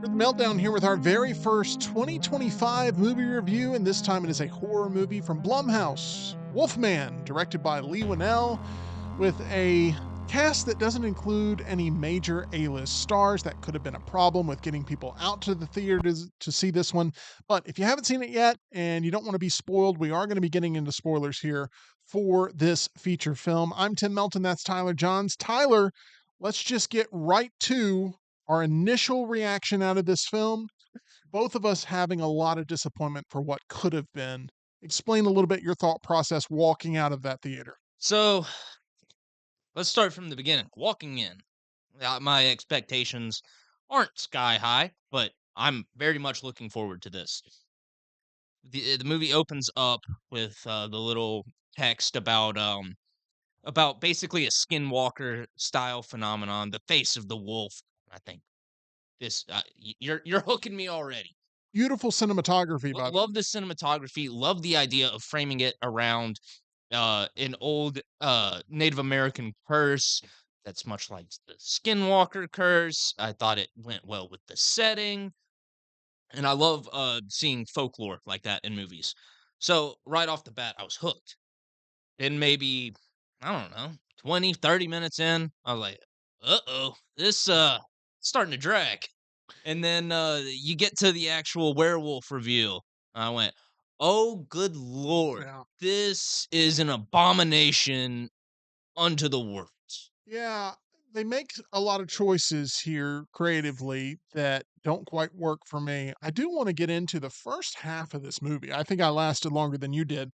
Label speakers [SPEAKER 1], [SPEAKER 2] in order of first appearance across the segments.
[SPEAKER 1] For the Meltdown here with our very first 2025 movie review, and this time it is a horror movie from Blumhouse, Wolfman, directed by Leigh Whannell, with a cast that doesn't include any major A-list stars. That could have been a problem with getting people out to the theaters to see this one. But if you haven't seen it yet and you don't want to be spoiled, we are going to be getting into spoilers here for this feature film. I'm Tim Melton, that's Tyler Johns. Tyler, let's just get right to our initial reaction out of this film. Both of us having a lot of disappointment for what could have been. Explain a little bit your thought process walking out of that theater.
[SPEAKER 2] So let's start from the beginning. Walking in, my expectations aren't sky high, but I'm very much looking forward to this. The movie opens up with the little text about basically a skinwalker style phenomenon, the face of the wolf. I think this you're hooking me already.
[SPEAKER 1] Beautiful cinematography, by the way.
[SPEAKER 2] Love the cinematography. Love the idea of framing it around an old Native American curse that's much like the Skinwalker curse. I thought it went well with the setting, and I love seeing folklore like that in movies. So right off the bat, I was hooked. Then maybe I don't know, 20, 30 minutes in, I was like, "Uh-oh, this starting to drag." And then you get to the actual werewolf reveal. I went, "Oh, good lord.
[SPEAKER 1] Yeah.
[SPEAKER 2] This is an abomination unto the worlds."
[SPEAKER 1] Yeah, they make a lot of choices here creatively that don't quite work for me. I do want to get into the first half of this movie. I think I lasted longer than you did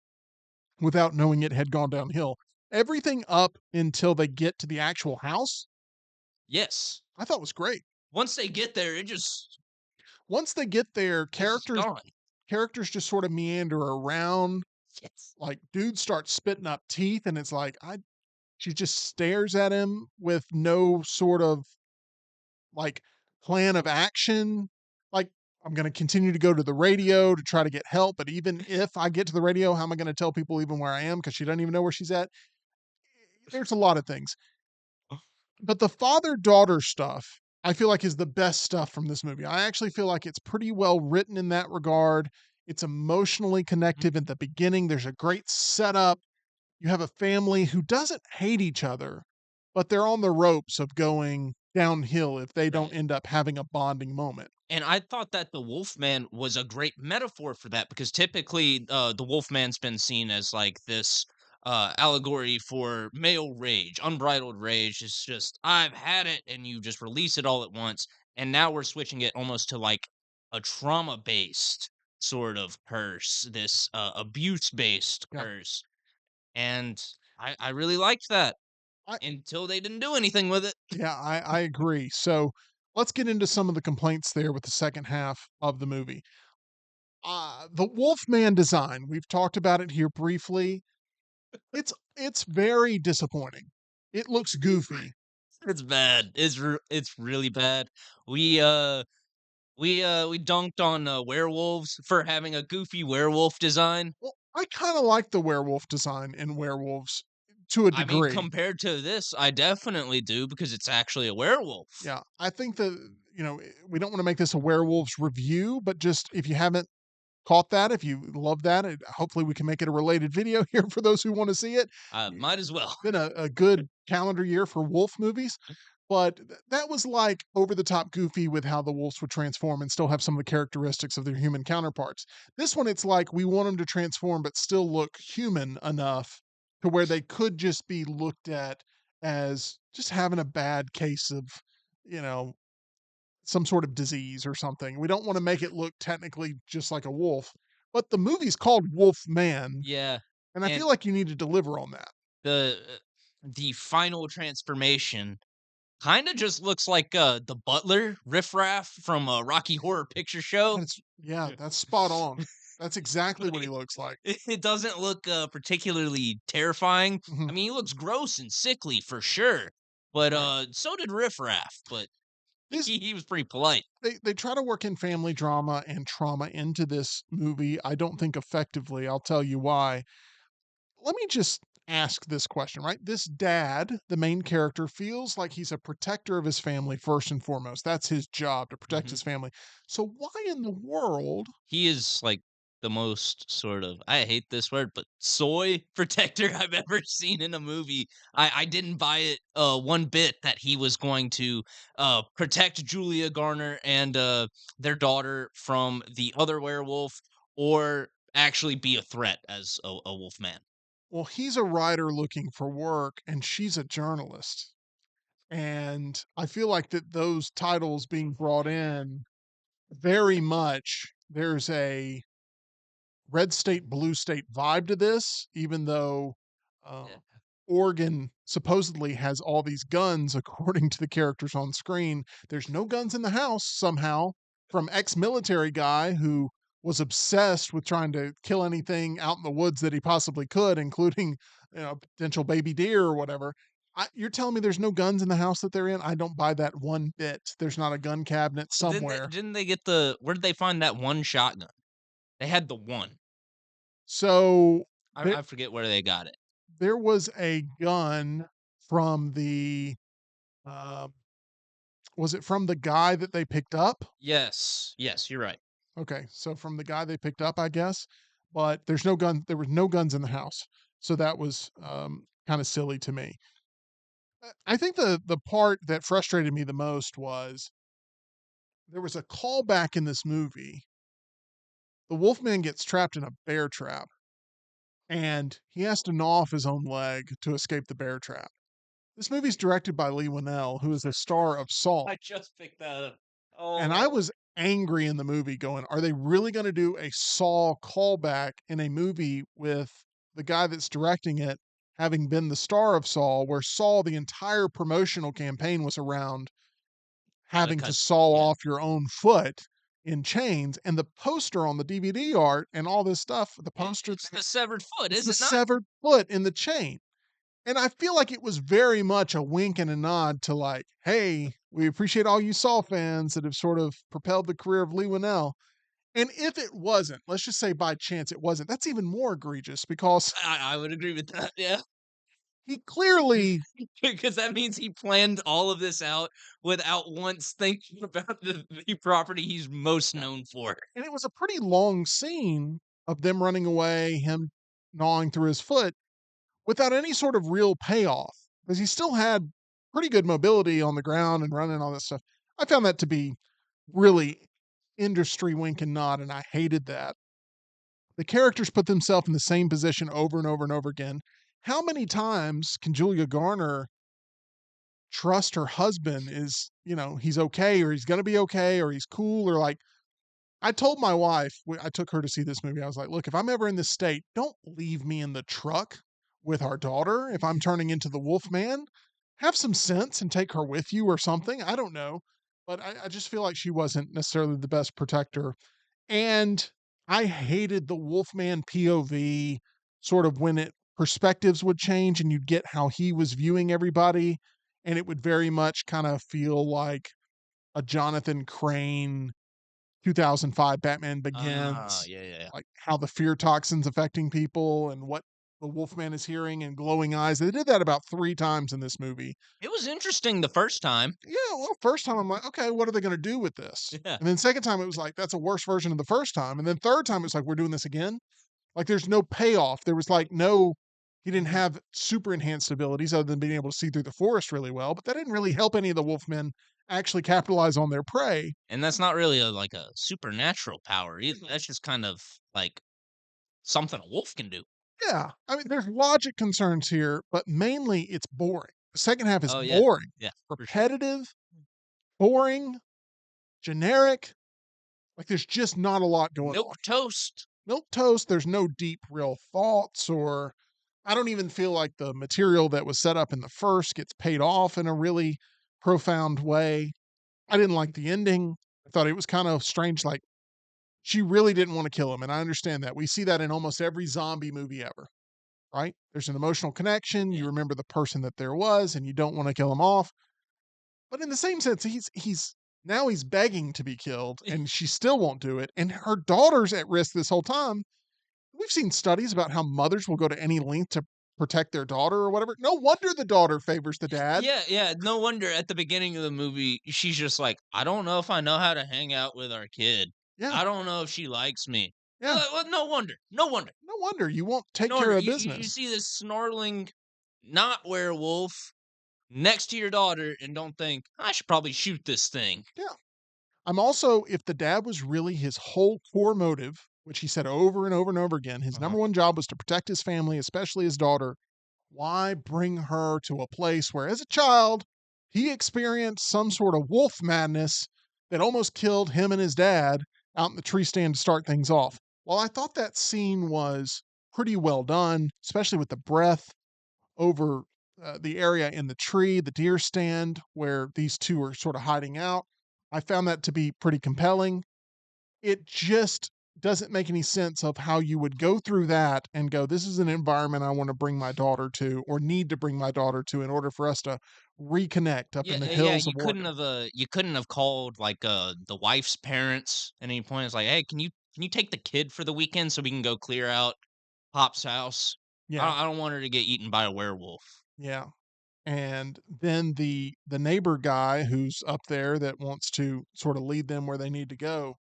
[SPEAKER 1] without knowing it had gone downhill. Everything up until they get to the actual house,
[SPEAKER 2] Yes.
[SPEAKER 1] I thought was great.
[SPEAKER 2] Once they get there,
[SPEAKER 1] Once they get there,
[SPEAKER 2] it's just gone.
[SPEAKER 1] characters just sort of meander around.
[SPEAKER 2] Yes.
[SPEAKER 1] Like dude starts spitting up teeth, and it's like I she just stares at him with no sort of like plan of action. Like, I'm going to continue to go to the radio to try to get help. But even if I get to the radio, how am I going to tell people even where I am? Because she doesn't even know where she's at. There's a lot of things. But the father daughter stuff, I feel like is the best stuff from this movie. I actually feel like it's pretty well written in that regard. It's emotionally
[SPEAKER 2] Mhm.
[SPEAKER 1] connective at the beginning. There's a great setup. You have a family who doesn't hate each other, but they're on the ropes of going downhill if they don't
[SPEAKER 2] Right.
[SPEAKER 1] end up having a bonding moment.
[SPEAKER 2] And I thought that the Wolfman was a great metaphor for that because typically the Wolfman's been seen as like this allegory for male rage, unbridled rage. It's just, I've had it, and you just release it all at once. And now we're switching it almost to like a trauma based sort of curse, this abuse based
[SPEAKER 1] Yeah.
[SPEAKER 2] curse. And I really liked that
[SPEAKER 1] I
[SPEAKER 2] until they didn't do anything with it.
[SPEAKER 1] I agree. So let's get into some of the complaints there with the second half of the movie. The Wolfman design, we've talked about it here briefly. It's very disappointing. It looks goofy.
[SPEAKER 2] It's bad. It's really bad. We we dunked on werewolves for having a goofy werewolf design.
[SPEAKER 1] Well, I kind of like the werewolf design in werewolves to a
[SPEAKER 2] I mean,
[SPEAKER 1] degree.
[SPEAKER 2] compared to this, I definitely do because it's actually a werewolf.
[SPEAKER 1] Yeah, I think that, we don't want to make this a werewolves review, but just if you haven't caught that, if you love that, hopefully we can make it a related video here for those who want to see it.
[SPEAKER 2] Might as well.
[SPEAKER 1] It's been a good calendar year for wolf movies, but that was like over the top goofy with how the wolves would transform and still have some of the characteristics of their human counterparts. This one, it's like we want them to transform but still look human enough to where they could just be looked at as just having a bad case of, you know, some sort of disease or something. We don't want to make it look technically just like a wolf, but the movie's called Wolf Man,
[SPEAKER 2] Yeah,
[SPEAKER 1] and I feel
[SPEAKER 2] and
[SPEAKER 1] like you need to deliver on that.
[SPEAKER 2] the final transformation kind of just looks like the butler riffraff from a Rocky Horror Picture Show.
[SPEAKER 1] That's yeah, that's spot on. That's exactly what he
[SPEAKER 2] Like,
[SPEAKER 1] looks like.
[SPEAKER 2] it doesn't look, particularly terrifying.
[SPEAKER 1] Mhm.
[SPEAKER 2] I mean, he looks gross and sickly for sure, but,
[SPEAKER 1] Right.
[SPEAKER 2] so did Riff Raff, but
[SPEAKER 1] This
[SPEAKER 2] he was pretty polite.
[SPEAKER 1] they try to work in family drama and trauma into this movie. I don't think effectively. I'll tell you why. Let me just ask this question, right? This dad, the main character, feels like he's a protector of his family first and foremost. That's his job, to protect
[SPEAKER 2] Mhm.
[SPEAKER 1] his family. So why in the world?
[SPEAKER 2] He is, like, the most sort of, I hate this word, but soy protector I've ever seen in a movie. I didn't buy it, one bit that he was going to, protect Julia Garner and, their daughter from the other werewolf, or actually be a threat as a wolf man.
[SPEAKER 1] Well, he's a writer looking for work and she's a journalist. And I feel like that those titles being brought in very much there's a red state, blue state vibe to this, even though
[SPEAKER 2] Yeah.
[SPEAKER 1] uh, Oregon supposedly has all these guns, according to the characters on screen. There's no guns in the house somehow from ex-military guy who was obsessed with trying to kill anything out in the woods that he possibly could, including potential baby deer or whatever. You're telling me there's no guns in the house that they're in? I don't buy that one bit. There's not a gun cabinet
[SPEAKER 2] Well, didn't they
[SPEAKER 1] somewhere.
[SPEAKER 2] didn't they get the where did they find that one shotgun? They had the one.
[SPEAKER 1] So there
[SPEAKER 2] I forget where they got it.
[SPEAKER 1] there was a gun from the uh, was it from the guy that they picked up?
[SPEAKER 2] Yes. Yes, you're right.
[SPEAKER 1] Okay, so from the guy they picked up, I guess. But there was no guns in the house. So that was kind of silly to me. I think the part that frustrated me the most was there was a callback in this movie. The Wolfman gets trapped in a bear trap and he has to gnaw off his own leg to escape the bear trap. This movie's directed by Leigh Whannell, who is the star of Saw.
[SPEAKER 2] I just picked that up.
[SPEAKER 1] And I
[SPEAKER 2] Oh.
[SPEAKER 1] was angry in the movie going, are they really going to do a Saw callback in a movie with the guy that's directing it having been the star of Saw, where Saw, the entire promotional campaign was around having to
[SPEAKER 2] Because
[SPEAKER 1] saw
[SPEAKER 2] yeah.
[SPEAKER 1] off your own foot in chains. And the poster on the DVD art and all this stuff, the poster,
[SPEAKER 2] It's the severed foot,
[SPEAKER 1] it's
[SPEAKER 2] is
[SPEAKER 1] the
[SPEAKER 2] it not?
[SPEAKER 1] severed foot in the chain. And I feel like it was very much a wink and a nod to like, hey, we appreciate all you Saw fans that have sort of propelled the career of Leigh Whannell. And if it wasn't, let's just say by chance it wasn't, that's even more egregious because
[SPEAKER 2] I would agree with that, yeah.
[SPEAKER 1] he clearly,
[SPEAKER 2] Because that means he planned all of this out without once thinking about the property he's most known for.
[SPEAKER 1] and it was a pretty long scene of them running away, him gnawing through his foot without any sort of real payoff because he still had pretty good mobility on the ground and running all this stuff. I found that to be really industry wink and nod, and I hated that. The characters put themselves in the same position over and over and over again. How many times can Julia Garner trust her husband is, he's okay or he's going to be okay or he's cool or like I told my wife, I took her to see this movie. I was like, look, if I'm ever in this state, don't leave me in the truck with our daughter. If I'm turning into the wolf man, have some sense and take her with you or something. I don't know. But I just feel like she wasn't necessarily the best protector. And I hated the Wolfman POV sort of when it perspectives would change and you'd get how he was viewing everybody. And it would very much kind of feel like a Jonathan Crane 2005 Batman
[SPEAKER 2] Ah,
[SPEAKER 1] Begins,
[SPEAKER 2] yeah, yeah, yeah.
[SPEAKER 1] like how the fear toxin's affecting people and what the Wolfman is hearing and glowing eyes. They did that about 3 times in this movie.
[SPEAKER 2] It was interesting the first time.
[SPEAKER 1] Yeah, well, first time I'm like, "Okay, what are they gonna do with this?"
[SPEAKER 2] Yeah.
[SPEAKER 1] And then second time it was like, "That's a worse version of the first time." And then third time it's like, "We're doing this again?" Like there's no payoff. There was like no he didn't
[SPEAKER 2] Mhm.
[SPEAKER 1] have super enhanced abilities other than being able to see through the forest really well, but that didn't really help any of the wolfmen actually capitalize on their prey.
[SPEAKER 2] And that's not really like a supernatural power either. That's just kind of like something a wolf can do.
[SPEAKER 1] Yeah, I mean, there's logic concerns here, but mainly it's boring. The second half is
[SPEAKER 2] Oh, yeah.
[SPEAKER 1] boring,
[SPEAKER 2] Yeah, for sure.
[SPEAKER 1] repetitive, boring, generic. Like there's just not a lot going on.
[SPEAKER 2] Milk toast.
[SPEAKER 1] Milk toast, there's no deep, real thoughts, or I don't even feel like the material that was set up in the first gets paid off in a really profound way. I didn't like the ending. I thought it was kind of strange. Like she really didn't want to kill him. And I understand that. We see that in almost every zombie movie ever. Right? There's an emotional connection.
[SPEAKER 2] Yeah.
[SPEAKER 1] You remember the person that there was, and you don't want to kill him off. But in the same sense, he's now he's begging to be killed, and she still won't do it. And her daughter's at risk this whole time. We've seen studies about how mothers will go to any length to protect their daughter or whatever. No wonder the daughter favors the dad.
[SPEAKER 2] Yeah, yeah, no wonder at the beginning of the movie, she's just like, "I don't know if I know how to hang out with our kid.
[SPEAKER 1] Yeah,
[SPEAKER 2] I don't know if she likes me."
[SPEAKER 1] yeah.
[SPEAKER 2] Well, no wonder, no wonder,
[SPEAKER 1] No wonder you won't take
[SPEAKER 2] no
[SPEAKER 1] care
[SPEAKER 2] wonder.
[SPEAKER 1] of
[SPEAKER 2] You
[SPEAKER 1] business.
[SPEAKER 2] see this snarling, not werewolf next to your daughter and don't think, "I should probably shoot this thing."
[SPEAKER 1] Yeah. I'm also, if the dad was really his whole core motive, which he said over and over and over again, his
[SPEAKER 2] Uh-huh.
[SPEAKER 1] number one job was to protect his family, especially his daughter. Why bring her to a place where, as a child, he experienced some sort of wolf madness that almost killed him and his dad out in the tree stand to start things off? Well, I thought that scene was pretty well done, especially with the breath over the area in the tree, the deer stand where these two are sort of hiding out. I found that to be pretty compelling. It just doesn't make any sense of how you would go through that and go, this is an environment I want to bring my daughter to or need to bring my daughter to in order for us to reconnect up in
[SPEAKER 2] Yeah,
[SPEAKER 1] the
[SPEAKER 2] yeah,
[SPEAKER 1] hills of Oregon.
[SPEAKER 2] you couldn't have called, like, the wife's parents at any point. It's like, "Hey, can you take the kid for the weekend so we can go clear out Pop's house?
[SPEAKER 1] Yeah,
[SPEAKER 2] I don't want her to get eaten by a werewolf."
[SPEAKER 1] yeah. And then the neighbor guy who's up there that wants to sort of lead them where they need to go,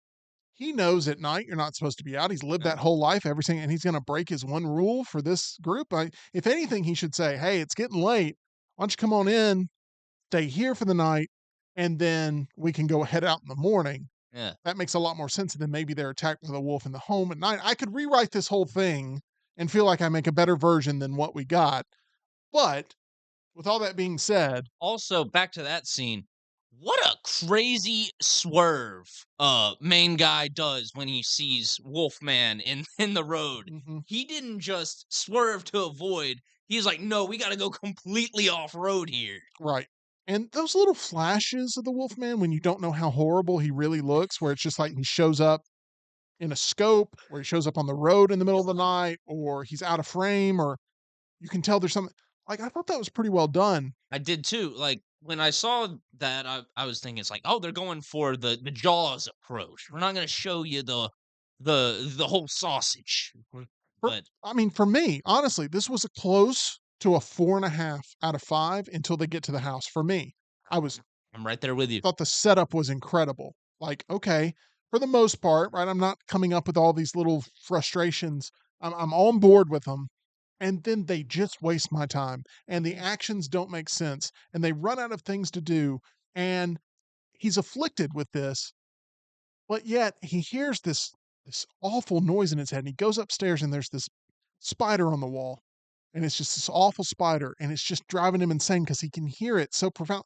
[SPEAKER 1] he knows at night you're not supposed to be out. He's lived
[SPEAKER 2] Yeah.
[SPEAKER 1] that whole life, everything, and he's going to break his one rule for this group. If anything, he should say, "Hey, it's getting late. Why don't you come on in, stay here for the night, and then we can go head out in the morning."
[SPEAKER 2] Yeah.
[SPEAKER 1] That makes a lot more sense than maybe they're attacked with a wolf in the home at night. I could rewrite this whole thing and feel like I make a better version than what we got. But with all that being said,
[SPEAKER 2] Also, back to that scene, what a crazy swerve, main guy does when he sees Wolfman in in the road.
[SPEAKER 1] mhm,
[SPEAKER 2] He didn't just swerve to avoid, he's like, "No, we gotta go completely off-road here."
[SPEAKER 1] right. And those little flashes of the Wolfman when you don't know how horrible he really looks, where it's just like he shows up in a scope, where he shows up on the road in the middle of the night, or he's out of frame, or you can tell there's something like I thought that was pretty well done.
[SPEAKER 2] I did too. Like when I saw that, I was thinking it's like, oh, they're going for the Jaws approach. We're not going to show you the whole sausage.
[SPEAKER 1] For,
[SPEAKER 2] But
[SPEAKER 1] I mean, for me, honestly, this was a close to a 4.5 out of 5 until they get to the house. For me, I was
[SPEAKER 2] I'm right there with you.
[SPEAKER 1] thought the setup was incredible. Like, okay, for the most part, right? I'm not coming up with all these little frustrations. I'm on board with them. And then they just waste my time. And the actions don't make sense. And they run out of things to do. And he's afflicted with this, but yet he hears this awful noise in his head. And he goes upstairs and there's this spider on the wall. And it's just this awful spider. And it's just driving him insane because he can hear it so profound.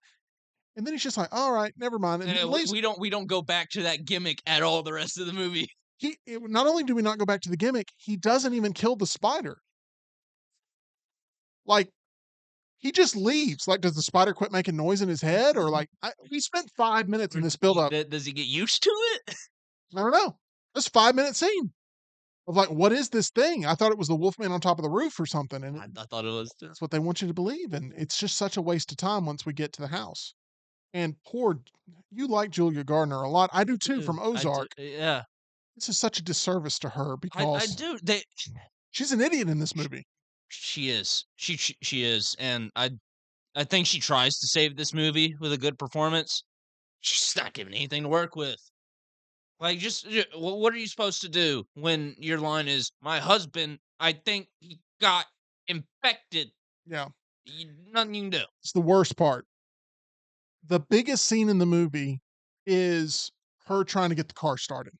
[SPEAKER 1] And then he's just like, all right, never mind. And he leaves.
[SPEAKER 2] We don't go back to that gimmick at all the rest of the movie.
[SPEAKER 1] Not only do we not go back to the gimmick, he doesn't even kill the spider. Like he just leaves. Like, does the spider quit making noise in his head, or like we spent 5 minutes in
[SPEAKER 2] Or
[SPEAKER 1] this build up?
[SPEAKER 2] does he get used to it?
[SPEAKER 1] I don't know. This 5 minute scene of like, what is this thing? I thought it was the Wolfman on top of the roof or something, and
[SPEAKER 2] I thought it was too.
[SPEAKER 1] that's what they want you to believe. And it's just such a waste of time once we get to the house. And poor, you like Julia Gardner a lot. I do too from
[SPEAKER 2] I do.
[SPEAKER 1] Ozark.
[SPEAKER 2] Yeah,
[SPEAKER 1] This is such a disservice to her
[SPEAKER 2] I
[SPEAKER 1] because
[SPEAKER 2] do.
[SPEAKER 1] she's an idiot in this movie.
[SPEAKER 2] She is. She is, and I think she tries to save this movie with a good performance. She's not given anything to work with. Like, what are you supposed to do when your line is, "My husband, I think he got infected."
[SPEAKER 1] Yeah,
[SPEAKER 2] Nothing you can do.
[SPEAKER 1] it's the worst part. The biggest scene in the movie is her trying to get the car started.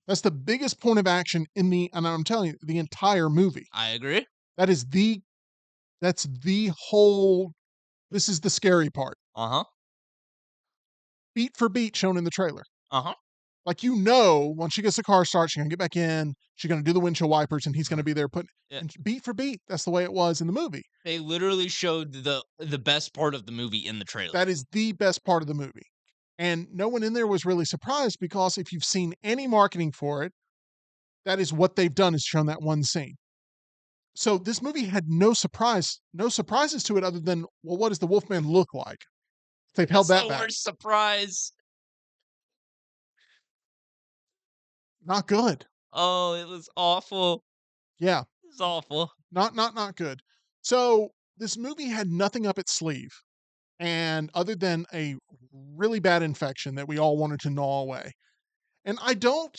[SPEAKER 1] That's the biggest point of action in and I'm telling you, the entire movie.
[SPEAKER 2] I agree.
[SPEAKER 1] That is that's the whole, this is the scary part.
[SPEAKER 2] Uh huh.
[SPEAKER 1] Beat for beat shown in the trailer.
[SPEAKER 2] Uh huh.
[SPEAKER 1] Like, once she gets the car started, she's gonna get back in, she's gonna do the windshield wipers, and he's gonna be there putting,
[SPEAKER 2] Yeah.
[SPEAKER 1] and beat for beat, that's the way it was in the movie.
[SPEAKER 2] They literally showed the best part of the movie in the trailer.
[SPEAKER 1] That is the best part of the movie. And no one in there was really surprised because if you've seen any marketing for it, that is what they've done is shown that one scene. So this movie had no surprises to it other than, well, what does the Wolfman look like? They've held
[SPEAKER 2] That's
[SPEAKER 1] that
[SPEAKER 2] the
[SPEAKER 1] back.
[SPEAKER 2] worst surprise.
[SPEAKER 1] Not good.
[SPEAKER 2] Oh, it was awful.
[SPEAKER 1] Yeah,
[SPEAKER 2] It was awful.
[SPEAKER 1] not good. So this movie had nothing up its sleeve, and other than a really bad infection that we all wanted to gnaw away. And I don't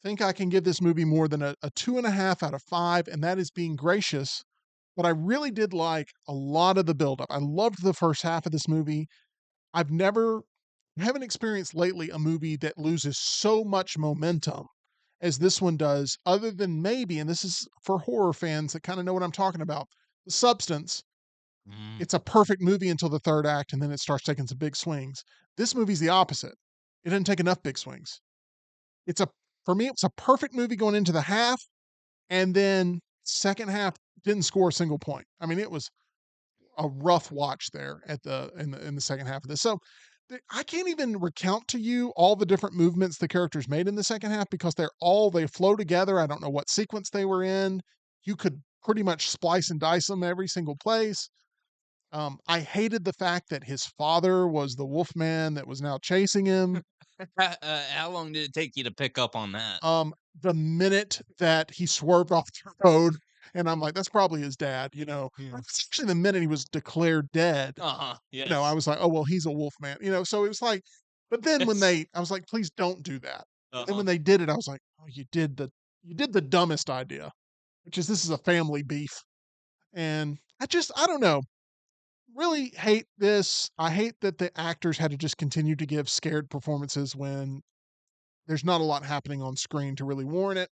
[SPEAKER 1] think I can give this movie more than a 2.5 out of 5, and that is being gracious. But I really did like a lot of the buildup. I loved the first half of this movie. I've never haven't experienced lately a movie that loses so much momentum as this one does, other than maybe, and this is for horror fans that kind of know what I'm talking about, The Substance.
[SPEAKER 2] Mm.
[SPEAKER 1] It's a perfect movie until the third act, and then it starts taking some big swings. This movie's the opposite. It didn't take enough big swings. It's a For me, it was a perfect movie going into the half, and then second half didn't score a single point. I mean, it was a rough watch there at the second half of this. So I can't even recount to you all the different movements the characters made in the second half because they flow together. I don't know what sequence they were in. You could pretty much splice and dice them every single place. I hated the fact that his father was the Wolfman that was now chasing him.
[SPEAKER 2] How long did it take you to pick up on that?
[SPEAKER 1] The minute that he swerved off the road, and I'm like, that's probably his dad, you know.
[SPEAKER 2] Yeah.
[SPEAKER 1] Actually, the minute he was declared dead,
[SPEAKER 2] Uh-huh.
[SPEAKER 1] I
[SPEAKER 2] Yes.
[SPEAKER 1] was like, oh well, he's a wolf man, you know. So it was like, but then
[SPEAKER 2] Yes.
[SPEAKER 1] I was like, please don't do that. And then
[SPEAKER 2] Uh-huh.
[SPEAKER 1] when they did it, I was like, oh, you did the dumbest idea, which is this is a family beef, and I don't know, really hate this. I hate that the actors had to just continue to give scared performances when there's not a lot happening on screen to really warrant it.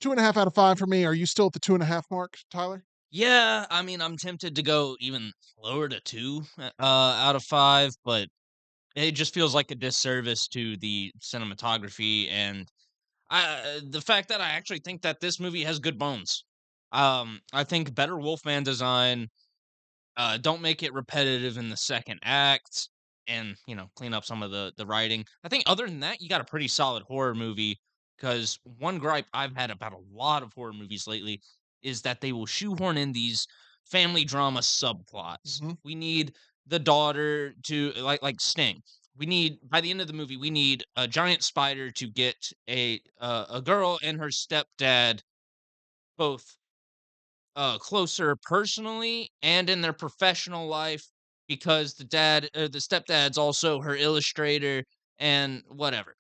[SPEAKER 1] 2.5 out of 5 for me. Are you still at the 2.5 mark, Tyler?
[SPEAKER 2] Yeah, I mean, I'm tempted to go even lower to 2, out of 5, but it just feels like a disservice to the cinematography and the fact that I actually think that this movie has good bones. I think better Wolfman design, don't make it repetitive in the second act, and clean up some of the writing. I think other than that, you got a pretty solid horror movie. Because one gripe I've had about a lot of horror movies lately is that they will shoehorn in these family drama subplots.
[SPEAKER 1] Mhm.
[SPEAKER 2] We need the daughter to like Sting. We need by the end of the movie, we need a giant spider to get a girl and her stepdad both closer personally and in their professional life because the stepdad's also her illustrator and whatever.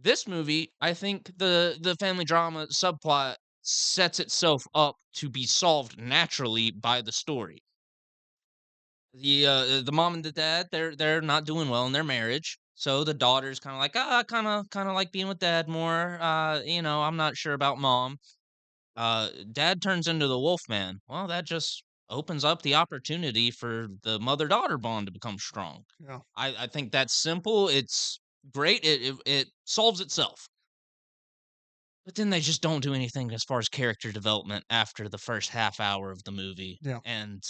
[SPEAKER 2] This movie, I think the family drama subplot sets itself up to be solved naturally by the story. The mom and the dad, they're not doing well in their marriage. So the daughter's kind of like, kind of like being with dad more. I'm not sure about mom. Dad turns into the wolf man. Well, that just opens up the opportunity for the mother-daughter bond to become strong.
[SPEAKER 1] Yeah.
[SPEAKER 2] I think that's simple. It's great. It solves itself. But then they just don't do anything as far as character development after the first half hour of the movie,
[SPEAKER 1] Yeah.
[SPEAKER 2] and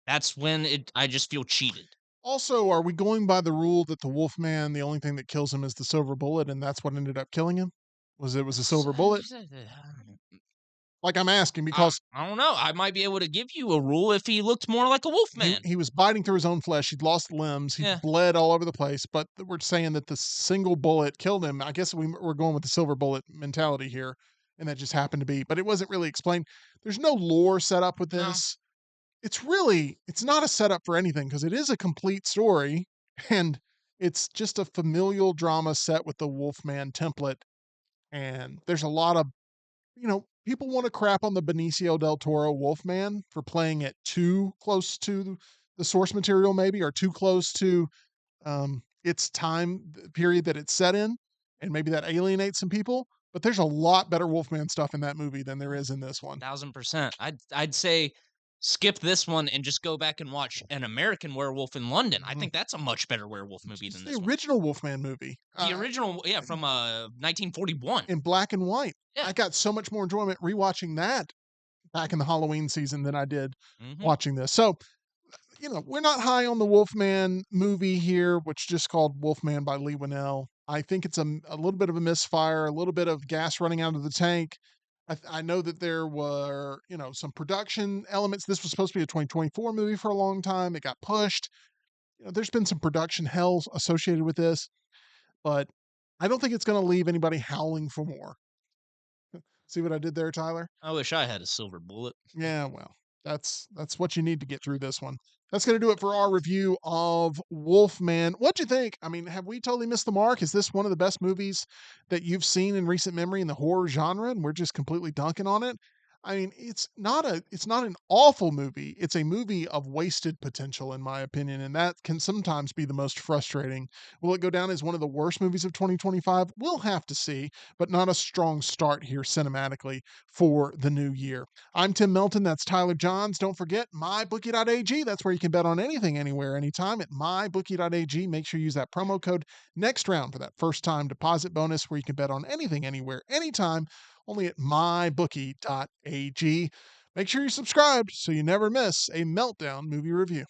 [SPEAKER 2] that's when I just feel cheated.
[SPEAKER 1] Also, are we going by the rule that the Wolfman, the only thing that kills him is the silver bullet, and that's what ended up killing him? Was a
[SPEAKER 2] S
[SPEAKER 1] silver bullet? Like, I'm asking because
[SPEAKER 2] I don't know. I might be able to give you a rule if he looked more like a wolf man.
[SPEAKER 1] he was biting through his own flesh. He'd lost limbs. He
[SPEAKER 2] Yeah.
[SPEAKER 1] bled all over the place, but we're saying that the single bullet killed him. I guess we're going with the silver bullet mentality here, and that just happened to be, but it wasn't really explained. There's no lore set up with
[SPEAKER 2] No.
[SPEAKER 1] this. It's not a setup for anything because it is a complete story, and it's just a familial drama set with the Wolfman template. And there's a lot of, people want to crap on the Benicio del Toro Wolfman for playing it too close to the source material, maybe, or too close to its period that it's set in, and maybe that alienates some people. But there's a lot better Wolfman stuff in that movie than there is in this one.
[SPEAKER 2] 1,000%. I'd say skip this one and just go back and watch An American Werewolf in London. I
[SPEAKER 1] Mhm.
[SPEAKER 2] think that's a much better werewolf movie
[SPEAKER 1] It's
[SPEAKER 2] than
[SPEAKER 1] the
[SPEAKER 2] this one.
[SPEAKER 1] original Wolfman movie.
[SPEAKER 2] The original, yeah, from 1941.
[SPEAKER 1] In black and white.
[SPEAKER 2] Yeah.
[SPEAKER 1] I got so much more enjoyment rewatching that back in the Halloween season than I did
[SPEAKER 2] Hmm.
[SPEAKER 1] watching this. So, we're not high on the Wolfman movie here, which is just called Wolfman by Leigh Whannell. I think it's a little bit of a misfire, a little bit of gas running out of the tank. I know that there were, some production elements. This was supposed to be a 2024 movie for a long time. It got pushed. There's been some production hell associated with this, but I don't think it's going to leave anybody howling for more. See what I did there, Tyler?
[SPEAKER 2] I wish I had a silver bullet.
[SPEAKER 1] Yeah, well. That's what you need to get through this one. That's going to do it for our review of Wolfman. What'd you think? I mean, have we totally missed the mark? Is this one of the best movies that you've seen in recent memory in the horror genre, and we're just completely dunking on it? I mean, it's not an awful movie. It's a movie of wasted potential, in my opinion, and that can sometimes be the most frustrating. Will it go down as one of the worst movies of 2025? We'll have to see, but not a strong start here cinematically for the new year. I'm Tim Melton. That's Tyler Johns. Don't forget mybookie.ag. That's where you can bet on anything, anywhere, anytime at mybookie.ag. Make sure you use that promo code next round for that first time deposit bonus where you can bet on anything, anywhere, anytime, only at mybookie.ag. Make sure you're subscribed so you never miss a Meltdown movie review.